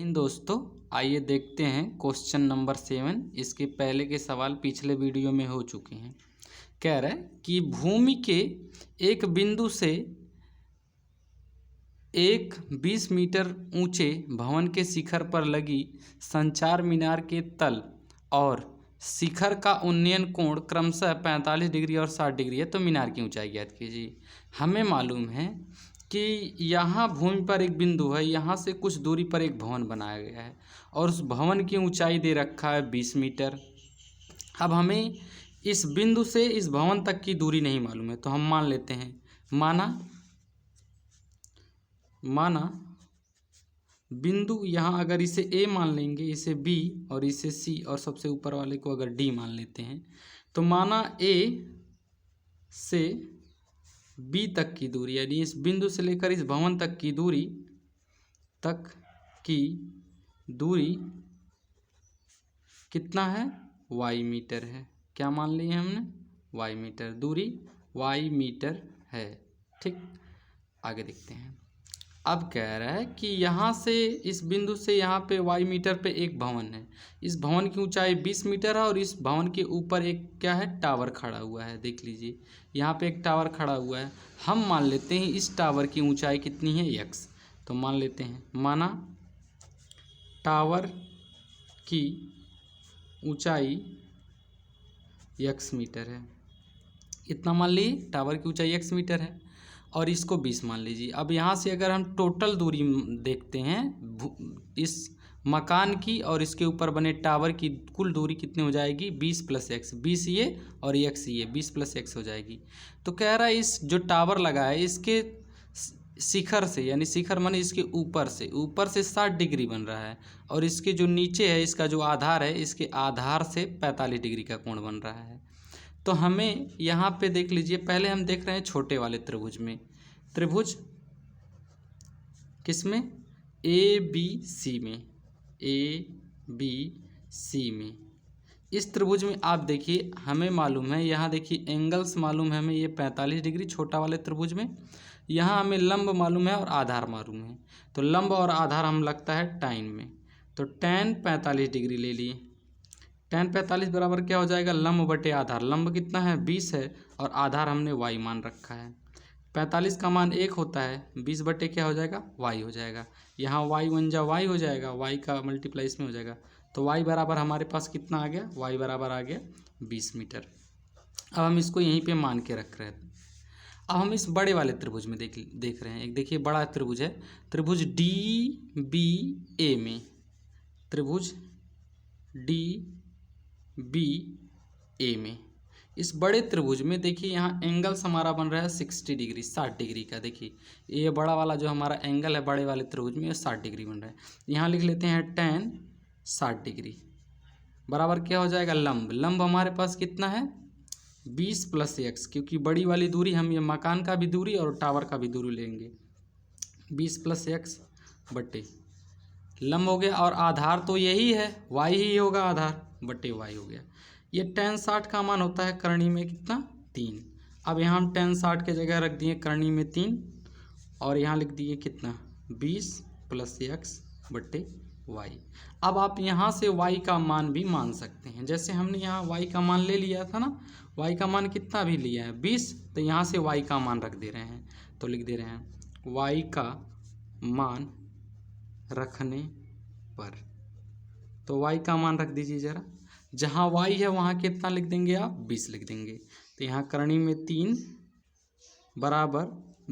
इन दोस्तों, आइए देखते हैं क्वेश्चन नंबर 7। इसके पहले के सवाल पिछले वीडियो में हो चुके हैं। कह रहा है कि भूमि के एक बिंदु से एक 20 मीटर ऊंचे भवन के शिखर पर लगी संचार मीनार के तल और शिखर का उन्नयन कोण क्रमशः 45 डिग्री और 60 डिग्री है। तो मीनार की ऊंचाई ज्ञात कीजिए। हमें मालूम है कि यहाँ भूमि पर एक बिंदु है, यहाँ से कुछ दूरी पर एक भवन बनाया गया है और उस भवन की ऊंचाई दे रखा है 20 मीटर। अब हमें इस बिंदु से इस भवन तक की दूरी नहीं मालूम है, तो हम मान लेते हैं, माना बिंदु यहाँ अगर इसे ए मान लेंगे, इसे बी और इसे सी और सबसे ऊपर वाले को अगर डी मान लेते हैं, तो माना ए से बी तक की दूरी यानी इस बिंदु से लेकर इस भवन तक की दूरी कितना है? वाई मीटर है। क्या मान लिए हमने? Y metre. दूरी वाई मीटर है। ठीक, आगे देखते हैं। अब कह रहा है कि यहाँ से इस बिंदु से यहाँ पे वाई मीटर पे एक भवन है। इस भवन की ऊंचाई 20 मीटर है और इस भवन के ऊपर एक क्या है? टावर खड़ा हुआ है। देख लीजिए, यहाँ पे एक टावर खड़ा हुआ है। हम मान लेते हैं इस टावर की ऊंचाई कितनी है? x। तो मान लेते हैं, माना टावर की ऊंचाई x मीटर है। इतना मान लीजिए, टावर की ऊंचाई x मीटर है और इसको 20 मान लीजिए। अब यहाँ से अगर हम टोटल दूरी देखते हैं इस मकान की और इसके ऊपर बने टावर की, कुल दूरी कितनी हो जाएगी? 20 + x। 20 ये और x ये, 20 + x हो जाएगी। तो कह रहा है इस जो टावर लगा है इसके शिखर से, यानी शिखर माने इसके ऊपर से 60 डिग्री बन रहा है और इसके जो नीचे है, इसका जो आधार है, इसके आधार से 45 डिग्री का कोण बन रहा है। तो हमें यहाँ पे देख लीजिए, पहले हम देख रहे हैं छोटे वाले त्रिभुज में। त्रिभुज किस में? ए बी सी में। ए बी सी में इस त्रिभुज में आप देखिए, हमें मालूम है, यहाँ देखिए एंगल्स मालूम है हमें, ये 45 डिग्री छोटा वाले त्रिभुज में। यहाँ हमें लंब मालूम है और आधार मालूम है। तो लंब और आधार हम लगता है tan में। तो tan 45 डिग्री ले लिए। tan 45 बराबर क्या हो जाएगा? लंब बटे आधार। लंब कितना है? 20 है और आधार हमने y मान रखा है। 45 का मान 1 होता है, 20 बटे क्या हो जाएगा? y हो जाएगा। यहाँ y = y हो जाएगा, y का मल्टीप्लाई इसमें हो जाएगा। तो y बराबर हमारे पास कितना आ गया? y बराबर आ गया 20 मीटर। अब हम इसको यहीं पे मान के रख रहे हैं। अब हम इस बड़े वाले त्रिभुज में देख रहे हैं। एक देखिए बड़ा त्रिभुज है, त्रिभुज DBA में। त्रिभुज DBA में इस बड़े त्रिभुज में देखिए, यहाँ एंगल्स हमारा बन रहा है 60 डिग्री, 60 डिग्री का। देखिए ये बड़ा वाला जो हमारा एंगल है बड़े वाले त्रिभुज में, 60 डिग्री बन रहा है। यहाँ लिख लेते हैं tan 60 डिग्री बराबर क्या हो जाएगा? लंब। लंब हमारे पास कितना है? 20 + x, क्योंकि बड़ी वाली दूरी हम ये मकान का भी दूरी और टावर का भी दूरी लेंगे। 20 + x बटे लंब हो गया और आधार तो यही है, y ही होगा, आधार बटे y हो गया। ये tan 60 का मान होता है करणी में कितना? 3। अब यहाँ हम tan 60 के जगह रख दिए करणी में 3 और यहाँ लिख दिए कितना? 20 + x बटे y। अब आप यहाँ से y का मान भी मान सकते हैं। जैसे हमने यहाँ y का मान ले लिया था ना, y का मान कितना भी लिया है? 20। तो यहाँ से y का मान रख दे रहे हैं, तो लिख दे रहे हैं y का मान रखने पर। तो y का मान रख दीजिए जरा। जहाँ y है वहाँ कितना लिख देंगे आप? 20 लिख देंगे। तो यहाँ करणी में 3 बराबर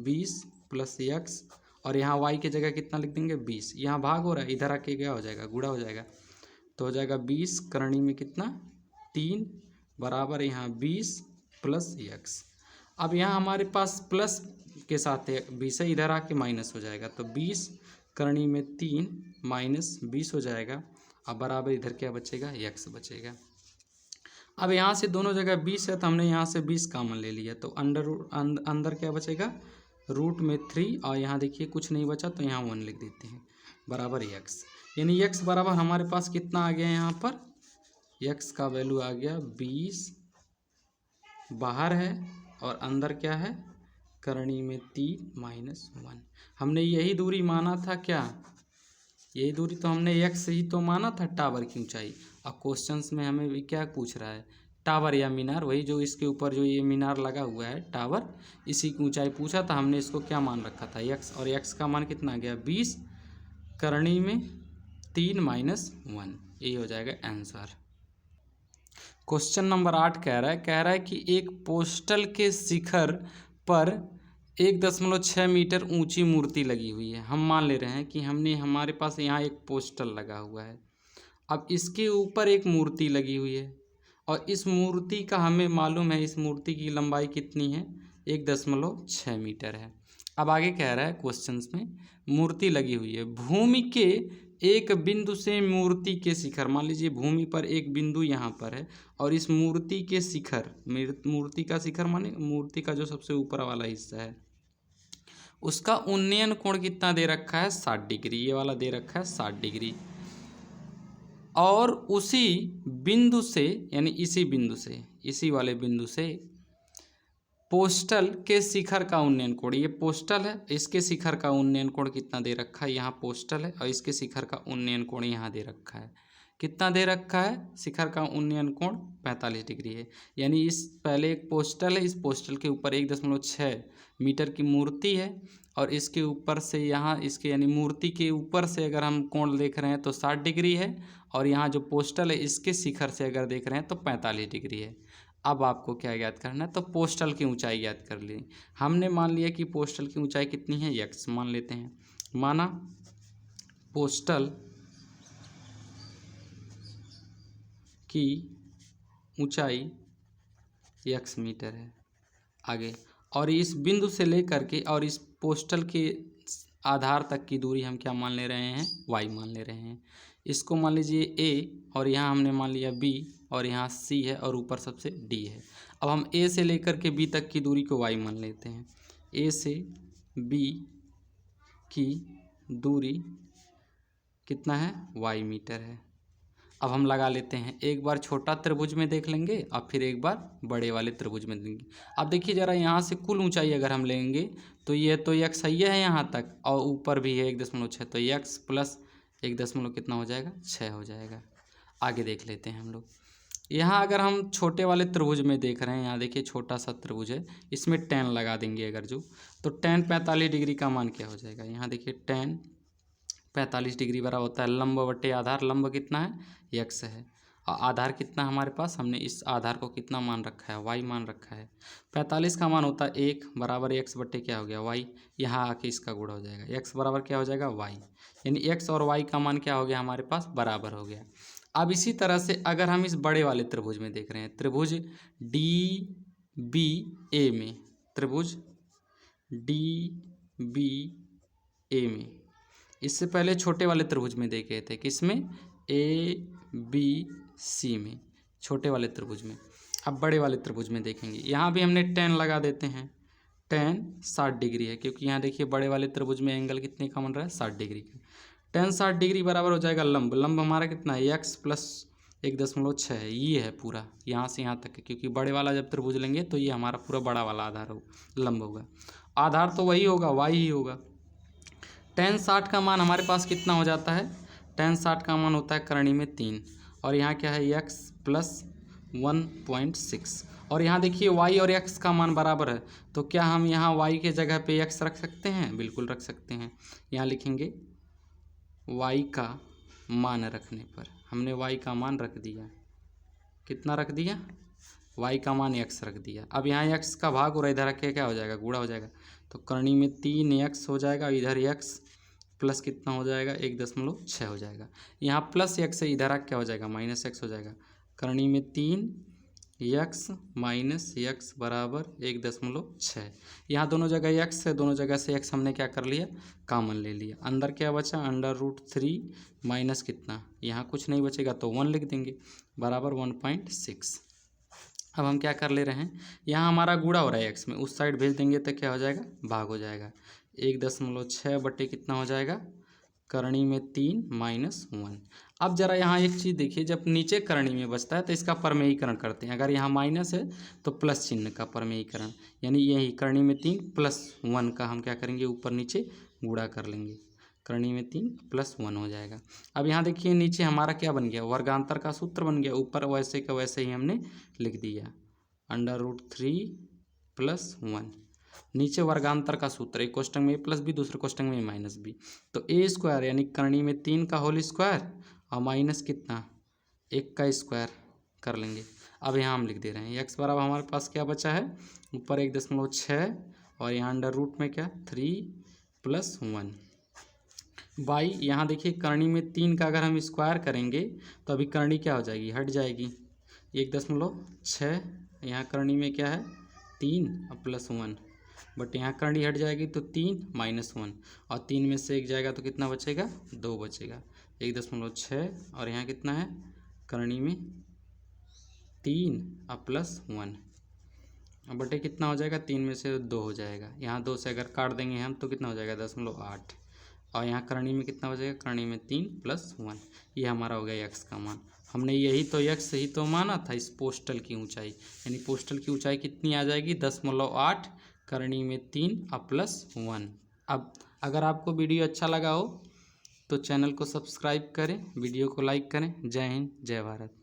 20 + x और यहाँ y की जगह कितना लिख देंगे? 20। यहाँ भाग हो रहा है, इधर आके क्या हो जाएगा? गुणा हो जाएगा। तो हो जाएगा 20 करणी में कितना? 3 बराबर यहाँ 20 + x। अब यहाँ हमारे पास प्लस के साथ 20 है, इधर आके माइनस हो जाएगा। तो 20 करणी में 3 - 20 हो जाएगा। अब बराबर इधर क्या बचेगा? x बचेगा। अब यहाँ से दोनों जगह 20 है तो हमने यहाँ से 20 कॉमन ले लिया। तो अंदर क्या बचेगा? √3 और यहाँ देखिए कुछ नहीं बचा तो यहाँ 1 लिख देते हैं बराबर x। यानी x बराबर हमारे पास कितना आ गया? यहाँ पर x का वैल्यू आ गया 20 बाहर है और अंदर क्या है? करणी में 3 - 1। हमने यही दूरी माना था क्या? यही दूरी तो हमने x ही तो माना था टावर की ऊंचाई। अब क्वेश्चंस में हमें भी क्या पूछ रहा है, टावर या मीनार, वही जो इसके ऊपर जो ये मीनार लगा हुआ है टावर, इसी की ऊंचाई पूछा था। हमने इसको क्या मान रखा था x, और x का मान कितना आ गया 20, करनी में 3 - 1, ये हो जाएगा आंसर। क्वेश्चन नंबर 8 कह रहा है कि एक पोस्टल के शिखर पर 1.6 मीटर ऊंची मूर्ति लगी हुई है। हम मान ले रहे हैं कि हमारे पास यहाँ एक पोस्टल लगा हुआ है। अब इसके ऊपर एक मूर्ति लगी हुई है और इस मूर्ति का हमें मालूम है, इस मूर्ति की लंबाई कितनी है, 1.6 मीटर है। अब आगे कह रहा है क्वेश्चंस में, मूर्ति लगी हुई है, भूमि के एक बिंदु से मूर्ति के शिखर, मान लीजिए भूमि पर एक बिंदु यहाँ पर है और इस मूर्ति के शिखर, मूर्ति का शिखर माने मूर्ति का जो सबसे ऊपर वाला हिस्सा है, उसका उन्नयन कोण कितना दे रखा है 60 डिग्री, ये वाला दे रखा है 60 डिग्री। और उसी बिंदु से, यानी इसी बिंदु से, इसी वाले बिंदु से पोस्टल के शिखर का उन्नयन कोण, ये पोस्टल है, इसके शिखर का उन्नयन कोण कितना दे रखा है, यहाँ पोस्टल है और इसके शिखर का उन्नयन कोण यहाँ दे रखा है। कितना दे रखा है, शिखर का उन्नयन कोण 45 डिग्री है। यानी इस पहले एक पोस्टल है, इस पोस्टल के ऊपर 1.6 मीटर की मूर्ति है और इसके ऊपर से यहाँ इसके यानी मूर्ति के ऊपर से अगर हम कोण देख रहे हैं तो 60 डिग्री है और यहाँ जो पोस्टल है इसके शिखर से अगर देख रहे हैं तो 45 डिग्री है। अब आपको क्या याद करना है, तो पोस्टल की ऊंचाई याद कर ली। हमने मान लिया कि पोस्टल की ऊंचाई कितनी है, x मान लेते हैं। माना पोस्टल की ऊंचाई x मीटर है। आगे, और इस बिंदु से लेकर के और इस पोस्टल के आधार तक की दूरी हम क्या मान ले रहे हैं, y मान ले रहे हैं। इसको मान लीजिए a और यहाँ हमने मान लिया b और यहाँ c है और ऊपर सबसे d है। अब हम a से लेकर के b तक की दूरी को y मान लेते हैं। a से b की दूरी कितना है, y मीटर है। अब हम लगा लेते हैं, एक बार छोटा त्रिभुज में देख लेंगे और फिर एक बार बड़े वाले त्रिभुज में देंगे। अब देखिए ज़रा, यहाँ से कुल ऊंचाई अगर हम लेंगे तो ये तो x सही है यहाँ तक और ऊपर भी है 1.6, तो x प्लस 1 कितना हो जाएगा, 6 हो जाएगा। आगे देख लेते हैं हम लोग। यहाँ अगर हम छोटे वाले त्रिभुज में देख रहे हैं, यहाँ देखिए छोटा सा त्रिभुज है, इसमें tan लगा देंगे अगर जो, तो tan 45 डिग्री का मान क्या हो जाएगा। यहाँ देखिए tan 45 डिग्री बराबर होता है लंब बटे आधार। लंब कितना है, x है, और आधार कितना हमारे पास, हमने इस आधार को कितना मान रखा है, y मान रखा है। 45 का मान होता है 1 बराबर x बटे क्या हो गया, y। यहाँ आके इसका गुणा हो जाएगा, x बराबर क्या हो जाएगा, y। यानी x और y का मान क्या हो गया हमारे पास, बराबर हो गया। अब इसी तरह से अगर हम इस बड़े वाले त्रिभुज में देख रहे हैं, त्रिभुज DBA में, त्रिभुज DBA में, इससे पहले छोटे वाले त्रिभुज में देखे थे, किसमें, ABC में, छोटे वाले त्रिभुज में। अब बड़े वाले त्रिभुज में देखेंगे, यहाँ भी हमने tan लगा देते हैं। tan 60 डिग्री है, क्योंकि यहाँ देखिए बड़े वाले त्रिभुज में एंगल कितने का बन रहा है, 60 डिग्री का। tan 60 डिग्री बराबर हो जाएगा लंब। लंब हमारा कितना है, x प्लस 1.6 है, ये है पूरा यहाँ से यहाँ तक है, क्योंकि बड़े वाला जब त्रिभुज लेंगे तो ये हमारा पूरा बड़ा वाला आधार हो, लंब होगा। आधार तो वही होगा, y ही होगा। tan 60 का मान हमारे पास कितना हो जाता है, tan 60 का मान होता है करणी में 3 और यहाँ क्या है, x प्लस 1.6। और यहाँ देखिए y और x का मान बराबर है, तो क्या हम यहाँ y के जगह पे x रख सकते हैं, बिल्कुल रख सकते हैं। यहाँ लिखेंगे y का मान रखने पर, हमने y का मान रख दिया, कितना रख दिया, y का मान x रख दिया। अब यहाँ x का भाग और इधर रखे क्या हो जाएगा, गुणा हो जाएगा, तो करणी में 3x हो जाएगा, इधर x प्लस कितना हो जाएगा, 1.6 हो जाएगा। यहाँ प्लस x है, इधर क्या हो जाएगा, माइनस x हो जाएगा। करणी में 3x माइनस x बराबर 1.6। यहाँ दोनों जगह x है, दोनों जगह से x हमने क्या कर लिया, कॉमन ले लिया। अंदर क्या बचा, √3 माइनस कितना, यहाँ कुछ नहीं बचेगा तो 1 लिख देंगे, बराबर 1.6। अब हम क्या कर ले रहे हैं, यहाँ हमारा गुणा हो रहा है x में, उस साइड भेज देंगे तो क्या हो जाएगा, भाग हो जाएगा। 1.6 बटे कितना हो जाएगा, करणी में 3 माइनस 1। अब जरा यहाँ एक चीज़ देखिए, जब नीचे करणी में बचता है तो इसका परमेयीकरण करते हैं। अगर यहाँ माइनस है तो प्लस चिन्ह का परमेयीकरण, यानी यही करणी में 3 प्लस 1 का हम क्या करेंगे, ऊपर नीचे गुणा कर लेंगे। करनी में 3 प्लस 1 हो जाएगा। अब यहाँ देखिए नीचे हमारा क्या बन गया, वर्गांतर का सूत्र बन गया, ऊपर वैसे का वैसे ही हमने लिख दिया √3 प्लस 1। नीचे वर्गांतर का सूत्र, एक क्वेश्चन में ए प्लस बी, दूसरे क्वेश्चन में ए माइनस बी, तो ए स्क्वायर यानी करनी में 3 का होल स्क्वायर और माइनस कितना 1 का स्क्वायर कर लेंगे। अब यहाँ हम लिख दे रहे हैं एक्स बराबर हमारे पास क्या बचा है, ऊपर 1.6 और यहाँ अंडर रूट में क्या 3 प्लस 1 बाई, यहाँ देखिए करनी में 3 का अगर हम स्क्वायर करेंगे तो अभी करनी क्या हो जाएगी, हट जाएगी 1.6, यहाँ करनी में क्या है 3 और प्लस 1, बट यहाँ करनी हट जाएगी तो 3 माइनस 1 और 3 में से 1 जाएगा तो कितना बचेगा 2 बचेगा, 1.6 और यहाँ कितना है करनी में 3 और प्लस 1 बटे कितना हो जाएगा 3 में से 2 हो जाएगा, यहाँ 2 से अगर काट देंगे हम तो कितना हो जाएगा 0.8 और यहाँ करनी में कितना बचेगा करनी में 3 प्लस 1, ये हमारा हो गया एक्स का मान। हमने यही तो एक्स ही तो माना था इस पोस्टल की ऊंचाई, यानी पोस्टल की ऊंचाई कितनी आ जाएगी 10.8 करनी में 3 और प्लस 1। अब अगर आपको वीडियो अच्छा लगा हो तो चैनल को सब्सक्राइब करें, वीडियो को लाइक करें। जय हिंद जय भारत।